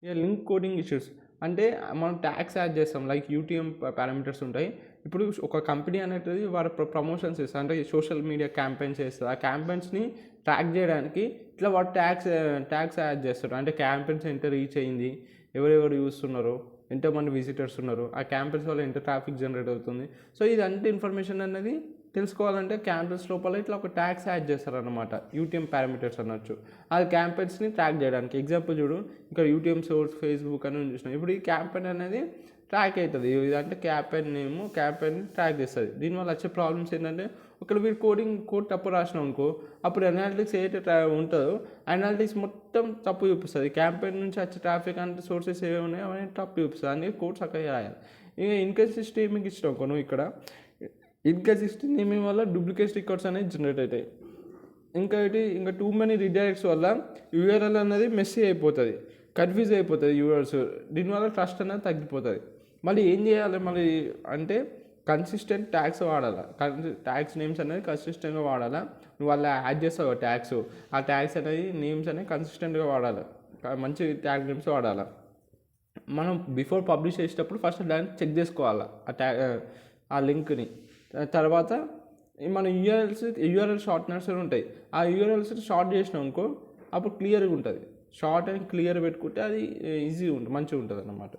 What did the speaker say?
ఇక link coding issues అంటే మనం ట్యాగ్స్ యాడ్ చేస్తాం, లైక్ యూటీఎం పారామీటర్స్ ఉంటాయి. ఇప్పుడు ఒక కంపెనీ అనేది వారి ప్రమోషన్స్ ఇస్తారు, అంటే సోషల్ మీడియా క్యాంపెయిన్స్ చేస్తారు. ఆ క్యాంపెయిన్స్ని ట్రాక్ చేయడానికి ఇట్లా వాడు ట్యాగ్స్ యాడ్ చేస్తారు. అంటే క్యాంపెయిన్స్ ఎంత రీచ్ అయింది, ఎవరెవరు చూస్తున్నారు, ఎంతోమంది విజిటర్స్ ఉన్నారు, ఆ క్యాంపెయిన్స్ వల్ల ఎంత ట్రాఫిక్ జనరేట్ అవుతుంది. సో ఇదంతా ఇన్ఫర్మేషన్ అనేది తెలుసుకోవాలంటే క్యాంపెయిన్స్ లోపల ఇట్లా ఒక ట్యాగ్స్ యాడ్ చేస్తారనమాట, యూటీఎం పారామీటర్స్ అనొచ్చు. అది క్యాంపెయిన్స్ని ట్రాక్ చేయడానికి. ఎగ్జాంపుల్ చూడు, ఇక్కడ యూటీఎం సోర్స్ ఫేస్బుక్ అని చూసినాం. ఇప్పుడు ఈ క్యాంపెయిన్ అనేది ట్రాక్ అవుతుంది, ఇదంటే క్యాంపెయిన్ నేమ్, క్యాంపెయిన్ ట్రాక్ చేస్తుంది. దీనివల్ల వచ్చే ప్రాబ్లమ్స్ ఏంటంటే, ఒకవేళ మీరు కోడ్ తప్పు రాసినాం అనుకో, అప్పుడు అనాలిటిక్స్ ఏదైతే ఉంటుందో అనాలిటిక్స్ మొత్తం తప్పు చూపిస్తుంది. క్యాంపెయిన్ నుంచి వచ్చే ట్రాఫిక్ అంటే సోర్సెస్ ఏవి ఉన్నాయో అవన్నీ తప్పు చూపిస్తుంది. అందుకే కోడ్ చక్కగా రాయాలి. ఇక ఇన్కన్సిస్టెంట్ మీకు ఇచ్చినాం అనుకో నువ్వు, ఇక్కడ ఇన్కన్సిస్టెంట్ నేమింగ్ వల్ల డూప్లికేట్ రికార్డ్స్ అనేది జనరేట్ అవుతాయి. ఇంకా టూ మెనీ రీడైరెక్ట్స్ వల్ల యూఆర్ఎల్ అనేది మెస్సీ అయిపోతుంది, కన్ఫ్యూజ్ అయిపోతుంది యూఆర్ఎల్స్. దీనివల్ల ట్రస్ట్ అనేది తగ్గిపోతుంది. మళ్ళీ ఏం చేయాలి మళ్ళీ అంటే, కన్సిస్టెంట్ ట్యాగ్స్ వాడాలి. ట్యాగ్స్ నేమ్స్ అనేది కన్సిస్టెంట్గా వాడాలి. నువ్వు అలా యాడ్ చేస్తావు ట్యాగ్స్, ఆ ట్యాగ్స్ అనేది నేమ్స్ అనేవి కన్సిస్టెంట్గా వాడాలి, మంచి ట్యాగ్ నేమ్స్ వాడాలి. మనం బిఫోర్ పబ్లిష్ చేసేటప్పుడు ఫస్ట్ దాన్ని చెక్ చేసుకోవాలి, ఆ లింక్ని. తర్వాత మన యూఆర్ఎల్ షార్ట్నర్స్ ఉంటాయి, ఆ యూఆర్ఎల్స్ షార్ట్ చేసినాం అనుకో అప్పుడు క్లియర్గా ఉంటుంది. షార్ట్ అండ్ క్లియర్ పెట్టుకుంటే అది ఈజీగా ఉంటుంది, మంచిగా ఉంటుంది అన్నమాట.